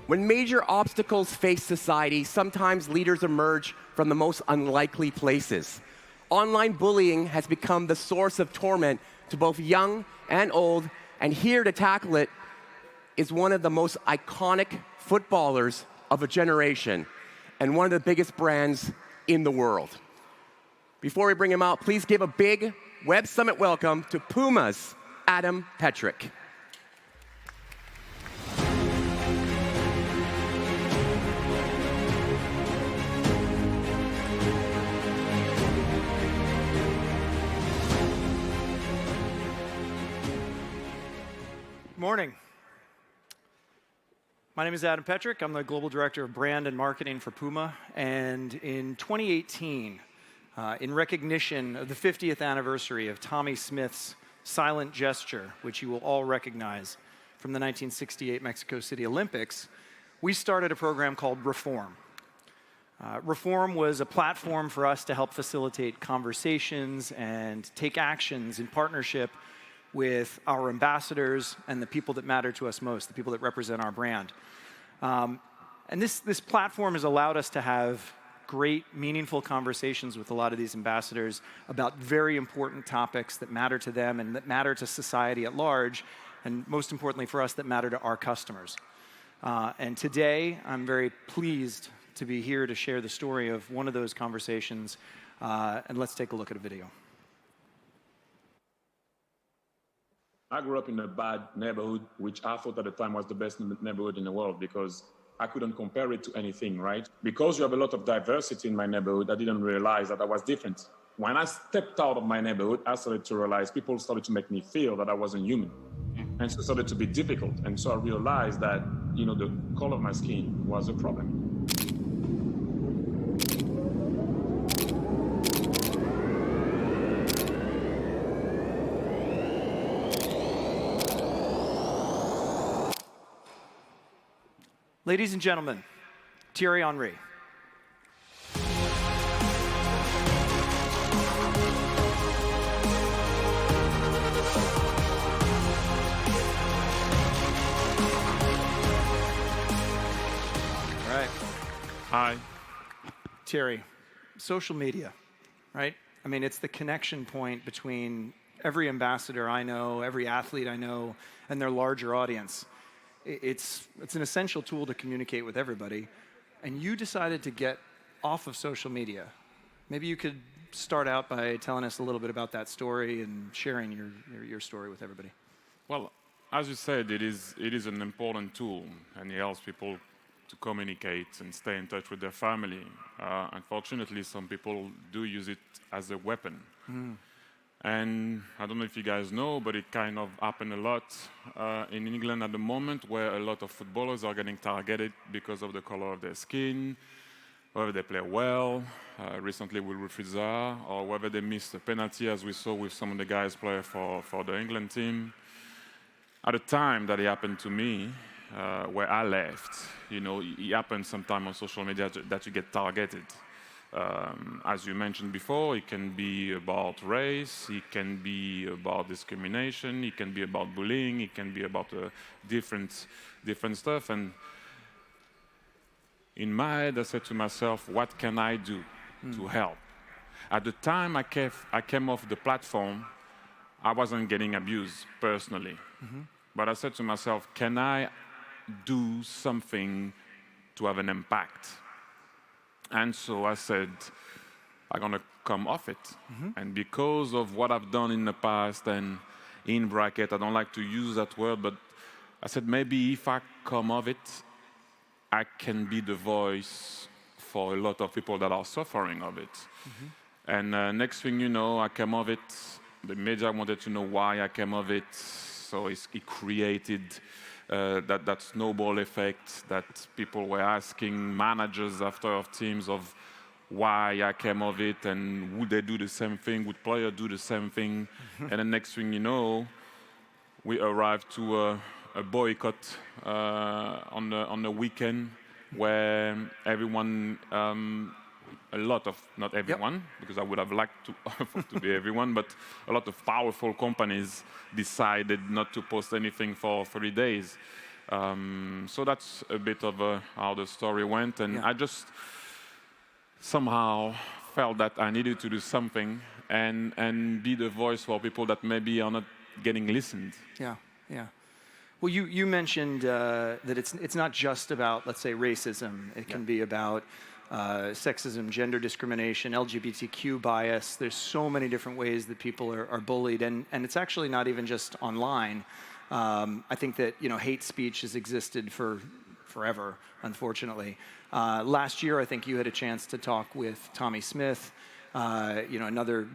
When major obstacles face society, sometimes leaders emerge from the most unlikely places. Online bullying has become the source of torment to both young and old, and here to tackle it is one of the most iconic footballers of a generation and one of the biggest brands in the world. Before we bring him out, please give a big Web Summit welcome to PUMA's Adam Petrick. Morning. My name is Adam Petrick. I'm the Global Director of Brand and Marketing for PUMA. And in 2018, in recognition of the 50th anniversary of Tommy Smith's silent gesture, which you will all recognize from the 1968 Mexico City Olympics, we started a program called Reform. Reform was a platform for us to help facilitate conversations and take actions in partnership with our ambassadors and the people that matter to us most, the people that represent our brand. And this platform has allowed us to have great, meaningful conversations with a lot of these ambassadors about very important topics that matter to them and that matter to society at large, and most importantly for us, that matter to our customers. And today, I'm very pleased to be here to share the story of one of those conversations, and let's take a look at a video. I grew up in a bad neighborhood, which I thought at the time was the best neighborhood in the world because I couldn't compare it to anything, right? Because you have a lot of diversity in my neighborhood, I didn't realize that I was different. When I stepped out of my neighborhood, I started to realize people started to make me feel that I wasn't human. And so it started to be difficult. And so I realized that, the color of my skin was a problem. Ladies and gentlemen, Thierry Henry. All right. Hi. Thierry, social media, right? I mean, it's the connection point between every ambassador I know, every athlete I know, and their larger audience. It's an essential tool to communicate with everybody, and you decided to get off of social media. Maybe you could start out by telling us a little bit about that story and sharing your story with everybody. Well, as you said, it is an important tool, and it helps people to communicate and stay in touch with their family. Unfortunately, some people do use it as a weapon. And I don't know if you guys know, but it kind of happened a lot in England at the moment, where a lot of footballers are getting targeted because of the color of their skin, whether they play well, recently with Rufizar, or whether they missed a penalty, as we saw with some of the guys playing for the England team. At the time that it happened to me, where I left, it happens sometime on social media that you get targeted. As you mentioned before, it can be about race, it can be about discrimination, it can be about bullying, it can be about different stuff. And in my head, I said to myself, what can I do to help? At the time I came off the platform, I wasn't getting abused personally. But I said to myself, can I do something to have an impact? And so I said, I'm going to come off it. And because of what I've done in the past, and in bracket, I don't like to use that word, but I said, maybe if I come off it, I can be the voice for a lot of people that are suffering of it. And next thing you know, I came off it. The media wanted to know why I came off it. So it created that snowball effect that people were asking managers after teams of why I came of it, and would they do the same thing, would players do the same thing. And the next thing you know, we arrived to a boycott on the weekend where everyone, a lot of, not everyone, because I would have liked to be everyone, but a lot of powerful companies decided not to post anything for 3 days. So that's a bit of how the story went, and Yeah. I just somehow felt that I needed to do something and be the voice for people that maybe are not getting listened. Yeah, yeah. Well, you mentioned that it's not just about, let's say, racism. It can be about sexism, gender discrimination, LGBTQ bias. There's so many different ways that people are bullied, and it's actually not even just online. I think that hate speech has existed for forever, unfortunately. Last year, I think you had a chance to talk with Tommy Smith, another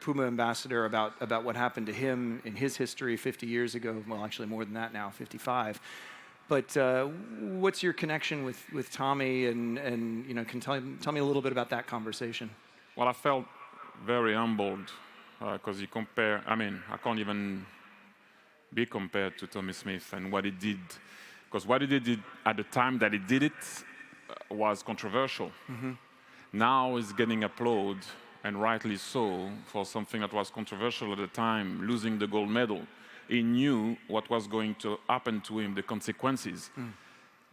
PUMA ambassador, about what happened to him in his history 50 years ago. Well, actually more than that now, 55. But what's your connection with Tommy, and can tell me a little bit about that conversation? Well, I felt very humbled because you compare. I mean, I can't even be compared to Tommy Smith and what he did, because what he did at the time that he did it was controversial. Now he's getting applauded, and rightly so, for something that was controversial at the time, losing the gold medal. He knew what was going to happen to him, the consequences.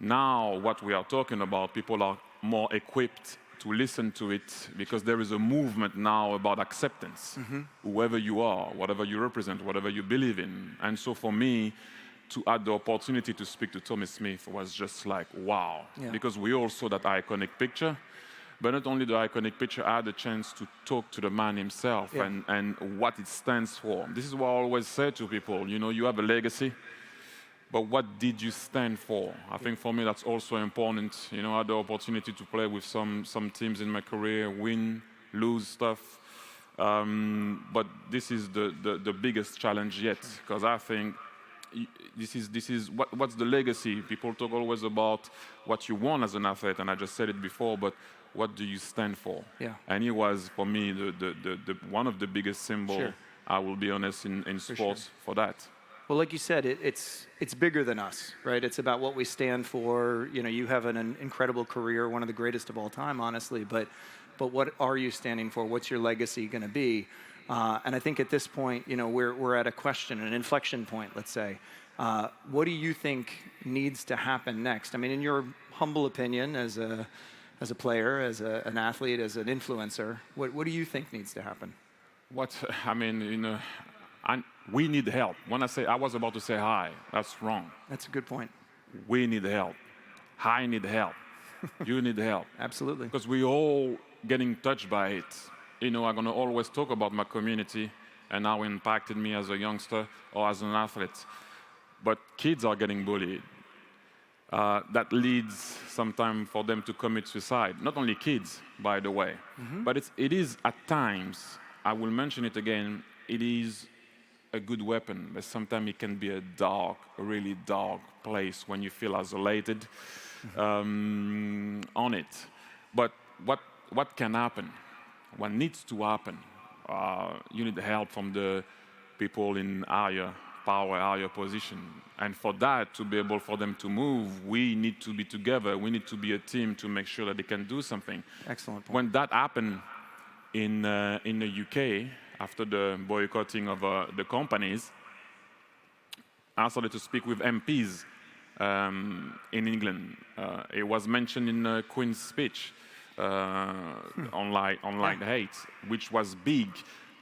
Now, what we are talking about, people are more equipped to listen to it because there is a movement now about acceptance. Whoever you are, whatever you represent, whatever you believe in. And so for me, to add the opportunity to speak to Tommy Smith was just like, wow. Yeah. Because we all saw that iconic picture. But not only the iconic picture, I had the chance to talk to the man himself and what it stands for. This is what I always say to people, you have a legacy, but what did you stand for? I think for me that's also important. I had the opportunity to play with some teams in my career, win, lose stuff. But this is the biggest challenge yet, because I think this is what's the legacy? People talk always about what you won as an athlete, and I just said it before, but what do you stand for? Yeah. And he was, for me, the one of the biggest symbols, Sure. I will be honest, in sports for that. Well, like you said, it's bigger than us, right? It's about what we stand for. You have an incredible career, one of the greatest of all time, honestly. But what are you standing for? What's your legacy going to be? And I think at this point, we're at a question, an inflection point, let's say. What do you think needs to happen next? I mean, in your humble opinion, as a player, as an athlete, as an influencer, what do you think needs to happen? We need help. When I was about to say hi, that's wrong. That's a good point. We need help. I need help. You need help. Absolutely. Because we all getting touched by it. I'm going to always talk about my community and how it impacted me as a youngster or as an athlete. But kids are getting bullied. That leads sometimes for them to commit suicide. Not only kids, by the way, but it is at times, I will mention it again, it is a good weapon, but sometimes it can be a really dark place when you feel isolated on it. But what can happen? What needs to happen? You need help from the people in higher power, higher position. And for that, to be able for them to move, we need to be together. We need to be a team to make sure that they can do something. Excellent point. When that happened in the UK, after the boycotting of the companies, I started to speak with MPs in England. It was mentioned in the Queen's speech on hate, which was big.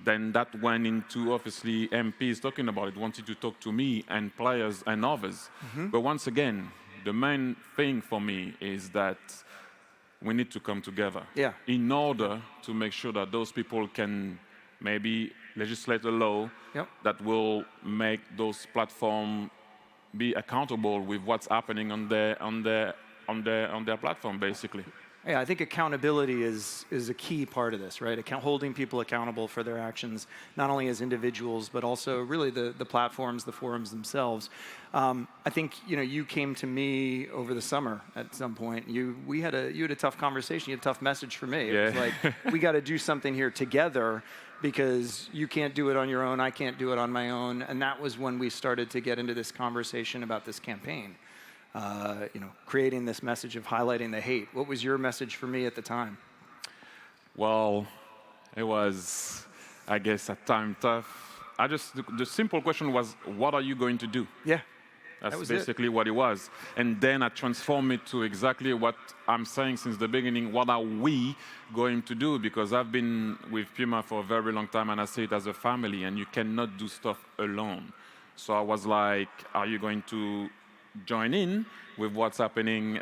Then that went into, obviously, MPs talking about it, wanted to talk to me and players and others. But once again, the main thing for me is that we need to come together in order to make sure that those people can maybe legislate a law that will make those platforms be accountable with what's happening on their platform, basically. Yeah, I think accountability is a key part of this, right? Holding people accountable for their actions, not only as individuals, but also really the platforms, the forums themselves. I think you came to me over the summer at some point. You had a tough conversation. You had a tough message for me. It was like, we got to do something here together, because you can't do it on your own. I can't do it on my own. And that was when we started to get into this conversation about this campaign. Creating this message of highlighting the hate. What was your message for me at the time? Well, it was, I guess, at time tough. The simple question was, what are you going to do? Yeah. That's was basically what it was. And then I transform it to exactly what I'm saying since the beginning. What are we going to do? Because I've been with PUMA for a very long time, and I say it as a family, and you cannot do stuff alone. So I was like, are you going to join in with what's happening,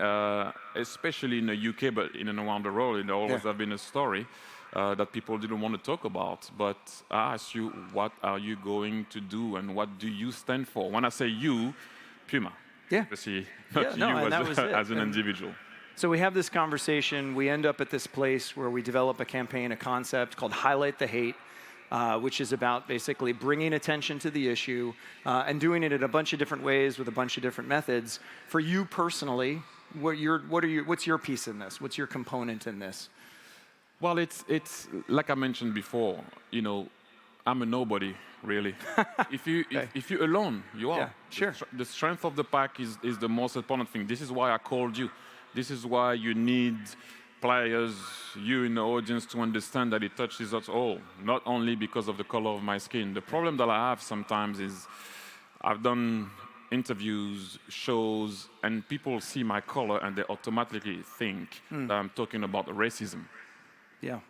especially in the UK, but in and around the world? There always have been a story that people didn't want to talk about. But I ask you, what are you going to do, and what do you stand for? When I say you, PUMA. Yeah. Obviously, not you and that was it. as an individual. So we have this conversation. We end up at this place where we develop a campaign, a concept called Highlight the Hate, which is about basically bringing attention to the issue and doing it in a bunch of different ways with a bunch of different methods. For you personally, what's your piece in this? What's your component in this? Well, it's like I mentioned before. You know, I'm a nobody, really. If you're alone, you are. Yeah, sure. The strength of the pack is the most important thing. This is why I called you. This is why you need players, you in the audience, to understand that it touches us all, not only because of the color of my skin. The problem that I have sometimes is I've done interviews, shows, and people see my color and they automatically think that I'm talking about racism. Yeah.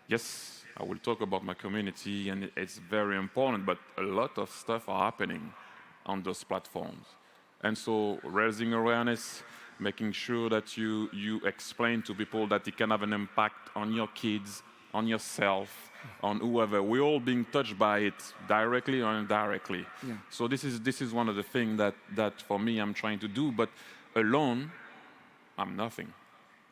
Yes, I will talk about my community, and it's very important, but a lot of stuff are happening on those platforms. And so raising awareness, making sure that you explain to people that it can have an impact on your kids, on yourself, on whoever. We're all being touched by it, directly or indirectly. Yeah. So this is one of the things that for me I'm trying to do, but alone, I'm nothing.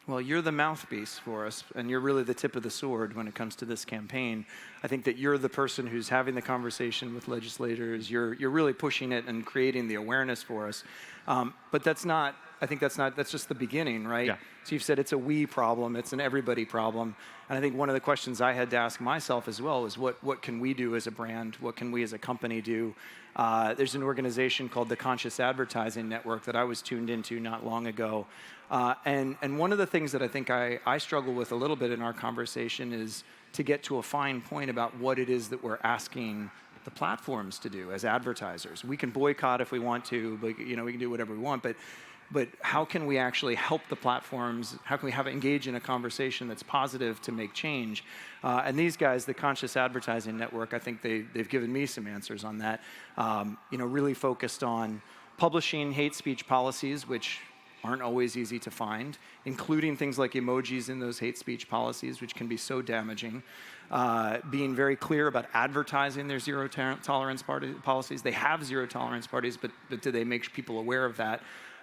Well, you're the mouthpiece for us, and you're really the tip of the sword when it comes to this campaign. I think that you're the person who's having the conversation with legislators. You're really pushing it and creating the awareness for us. But that's just the beginning, right? Yeah. So you've said it's a we problem, it's an everybody problem. And I think one of the questions I had to ask myself as well is what can we do as a brand? What can we as a company do? There's an organization called the Conscious Advertising Network that I was tuned into not long ago. And one of the things that I think I struggle with a little bit in our conversation is to get to a fine point about what it is that we're asking the platforms to do as advertisers. We can boycott if we want to, but we can do whatever we want, but how can we actually help the platforms? How can we engage in a conversation that's positive to make change? And these guys, the Conscious Advertising Network, I think they've given me some answers on that. Really focused on publishing hate speech policies, which aren't always easy to find, including things like emojis in those hate speech policies, which can be so damaging. Being very clear about advertising their zero tolerance policies. They have zero tolerance policies, but do they make people aware of that?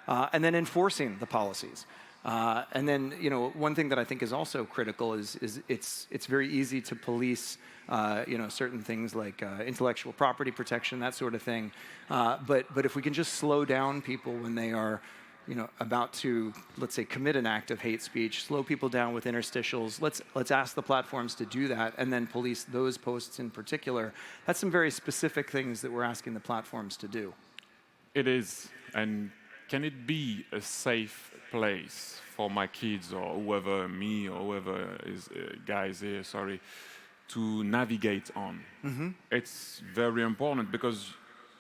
And then enforcing the policies. And then, one thing that I think is also critical is it's very easy to police, certain things like intellectual property protection, that sort of thing. But if we can just slow down people when they are, about to, let's say, commit an act of hate speech, slow people down with interstitials. Let's ask the platforms to do that, and then police those posts in particular. That's some very specific things that we're asking the platforms to do. It is, and can it be a safe place for my kids or whoever, me or whoever is guys here, to navigate on? Mm-hmm. It's very important because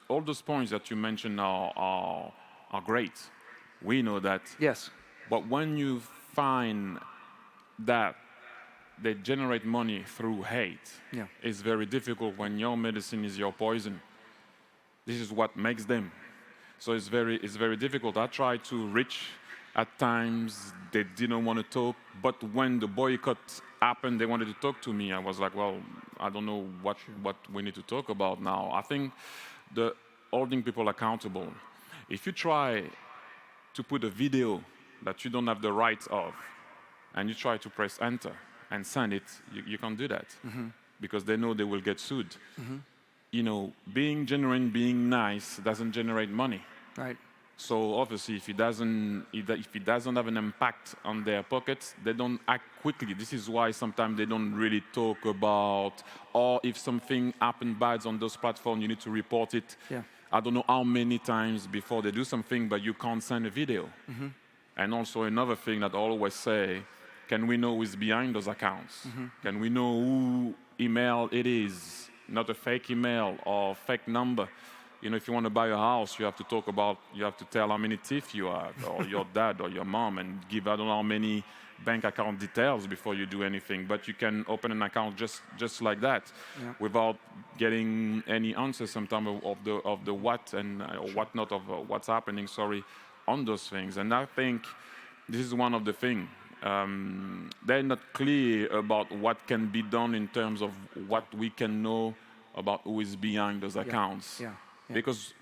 all those points that you mentioned are great. We know that. Yes. But when you find that they generate money through hate, it's very difficult when your medicine is your poison. This is what makes them. So it's very difficult. I tried to reach at times, they didn't want to talk, but when the boycott happened, they wanted to talk to me. I was like, well, I don't know what we need to talk about now. I think holding people accountable. If you try to put a video that you don't have the rights of, and you try to press enter and send it, you can't do that, because they know they will get sued. Mm-hmm. Being genuine, being nice doesn't generate money. Right. So obviously, if it doesn't have an impact on their pockets, they don't act quickly. This is why sometimes they don't really talk about, or if something happened bad on those platforms, you need to report it. Yeah. I don't know how many times before they do something, but you can't send a video. Mm-hmm. And also another thing that I always say, can we know who's behind those accounts? Mm-hmm. Can we know who email it is? Not a fake email or fake number. You know, if you want to buy a house, you have to talk about, you have to tell how many teeth you have, or your dad or your mom, and give I don't know how many bank account details before you do anything. But you can open an account just like that, without getting any answers sometimes of the what and or whatnot of what's happening. Sorry, on those things. And I think this is one of the things. They're not clear about what can be done in terms of what we can know about who is behind those accounts. Because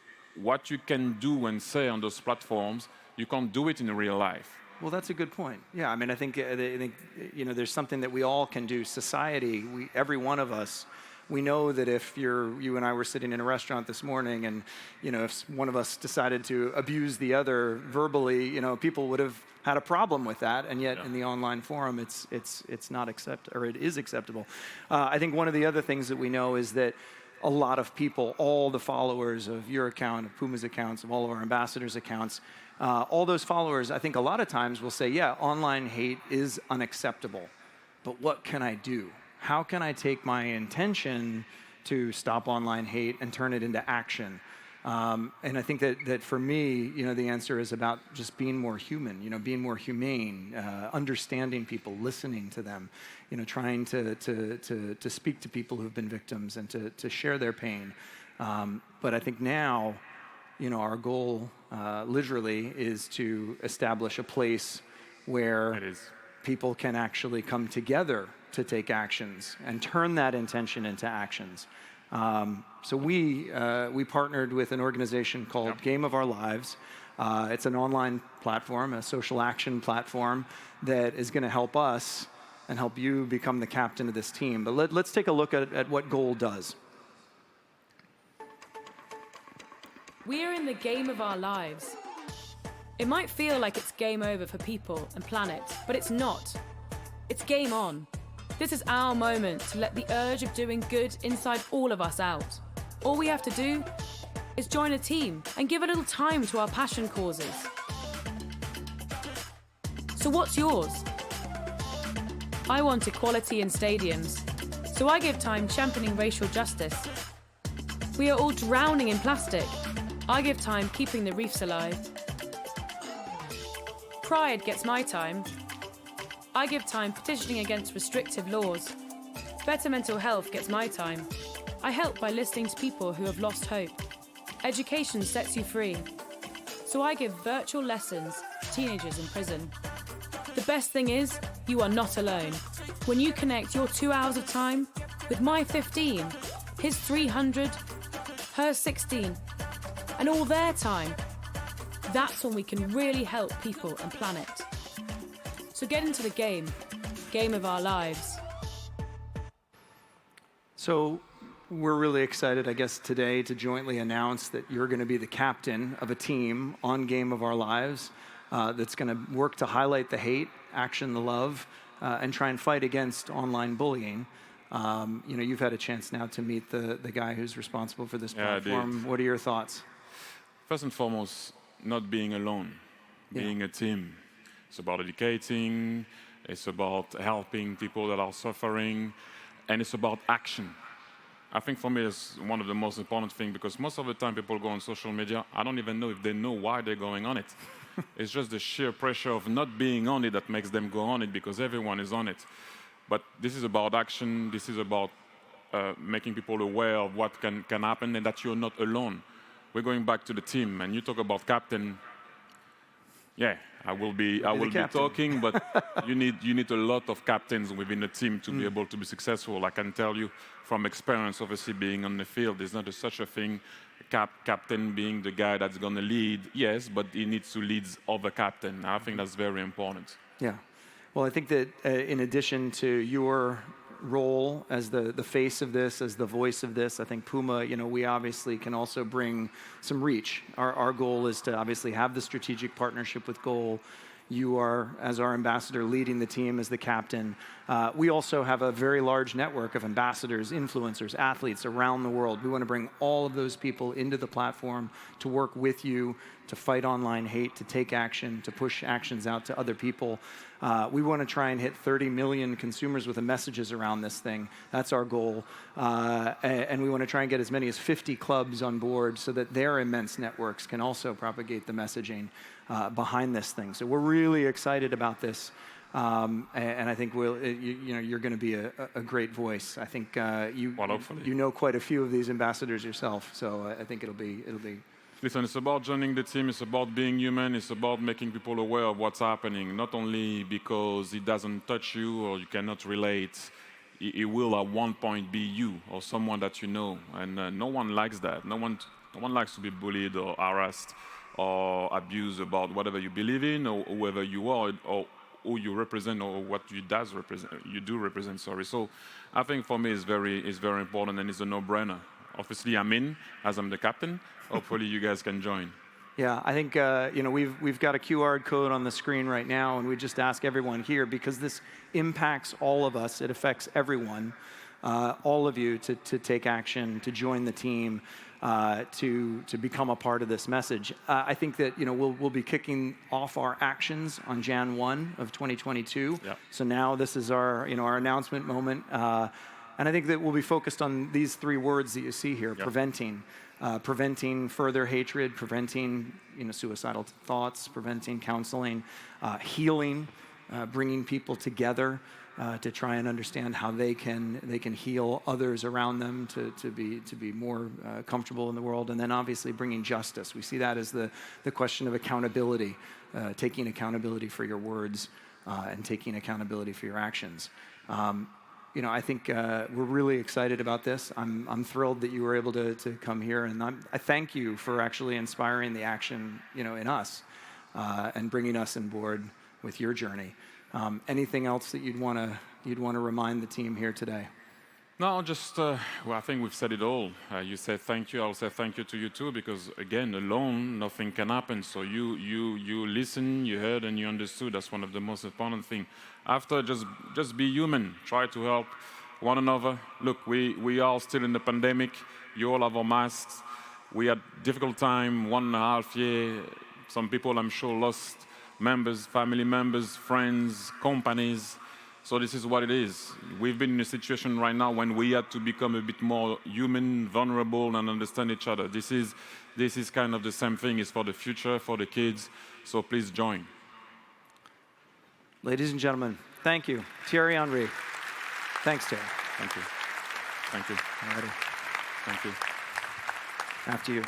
what you can do and say on those platforms, you can't do it in real life. Well, that's a good point. Yeah, I mean, I think you know, there's something that we all can do. Society, every one of us, we know that if you and I were sitting in a restaurant this morning, and you know, if one of us decided to abuse the other verbally, you know, people would have had a problem with that, and yet in the online forum, it's not or it is acceptable. I think one of the other things that we know is that a lot of people, all the followers of your account, of PUMA's accounts, of all of our ambassadors' accounts, all those followers, I think a lot of times will say, yeah, online hate is unacceptable, but what can I do? How can I take my intention to stop online hate and turn it into action? And I think that for me, you know, the answer is about just being more human, you know, being more humane, understanding people, listening to them, you know, trying to speak to people who've been victims and to share their pain. But I think now, you know, our goal literally is to establish a place where people can actually come together to take actions and turn that intention into actions. So we partnered with an organization called Game of Our Lives. It's an online platform, a social action platform that is going to help us and help you become the captain of this team. But let's take a look at what Goal does. We are in the game of our lives. It might feel like it's game over for people and planet, but it's not. It's game on. This is our moment to let the urge of doing good inside all of us out. All we have to do is join a team and give a little time to our passion causes. So what's yours? I want equality in stadiums, so I give time championing racial justice. We are all drowning in plastic. I give time keeping the reefs alive. Pride gets my time. I give time petitioning against restrictive laws. Better mental health gets my time. I help by listening to people who have lost hope. Education sets you free. So I give virtual lessons to teenagers in prison. The best thing is, you are not alone. When you connect your 2 hours of time with my 15, his 300, her 16, and all their time, that's when we can really help people and planet. So get into the game of our lives. So we're really excited, I guess, today to jointly announce that you're going to be the captain of a team on Game of Our Lives that's going to work to highlight the hate, action the love, and try and fight against online bullying. You know, you've had a chance now to meet the guy who's responsible for this platform. What are your thoughts? First and foremost, not being alone, being a team. It's about educating, it's about helping people that are suffering, and it's about action. I think for me it's one of the most important things, because most of the time people go on social media, I don't even know if they know why they're going on it. It's just the sheer pressure of not being on it that makes them go on it, because everyone is on it. But this is about action, this is about making people aware of what can happen and that you're not alone. We're going back to the team, and you talk about captain. Yeah, I will be talking, but you need a lot of captains within a team to be able to be successful. I can tell you from experience, obviously being on the field, there's not such a thing. Captain being the guy that's going to lead, yes, but he needs to lead other captain. I think that's very important. Yeah. Well, I think that in addition to your role as the face of this, as the voice of this, I think PUMA, you know, we obviously can also bring some reach. Our goal is to obviously have the strategic partnership with Goal You are, as our ambassador, leading the team as the captain. We also have a very large network of ambassadors, influencers, athletes around the world. We want to bring all of those people into the platform to work with you, to fight online hate, to take action, to push actions out to other people. We want to try and hit 30 million consumers with the messages around this thing. That's our goal. And we want to try and get as many as 50 clubs on board so that their immense networks can also propagate the messaging behind this thing. So we're really excited about this. And I think you're going to be a great voice. I think you know quite a few of these ambassadors yourself, so I think it'll be. Listen, it's about joining the team. It's about being human. It's about making people aware of what's happening. Not only because it doesn't touch you or you cannot relate. It will at one point be you or someone that you know, and no one likes that. No one likes to be bullied or harassed or abused about whatever you believe in or whoever you are or who you represent or what you do represent. So I think for me it's very important and it's a no-brainer. Obviously I'm in as I'm the captain. Hopefully you guys can join. Yeah, I think we've got a QR code on the screen right now, and we just ask everyone here, because this impacts all of us, it affects everyone, all of you to take action, to join the team, to become a part of this message. I think that we'll be kicking off our actions on Jan 1 of 2022. Yep. So now this is our announcement moment, and I think that we'll be focused on these three words that you see here: Yep. Preventing further hatred, preventing suicidal thoughts, preventing counseling, healing, bringing people together to try and understand how they can heal others around them to be more comfortable in the world, and then obviously bringing justice. We see that as the question of accountability, taking accountability for your words and taking accountability for your actions. I think we're really excited about this. I'm thrilled that you were able to come here, and I thank you for actually inspiring the action, in us, and bringing us on board with your journey. Anything else that you'd want to remind the team here today? No, just I think we've said it all. You said thank you. I'll say thank you to you too, because again, alone nothing can happen. So you listen, you heard, and you understood. That's one of the most important things. After, just be human. Try to help one another. Look, we are still in the pandemic. You all have our masks. We had difficult time, 1.5 years. Some people, I'm sure, lost members, family members, friends, companies. So this is what it is. We've been in a situation right now when we had to become a bit more human, vulnerable, and understand each other. This is kind of the same thing. It's for the future, for the kids. So please join. Ladies and gentlemen, thank you. Thierry Henry. Thanks, Thierry. Thank you. Thank you. Alrighty. Thank you. After you.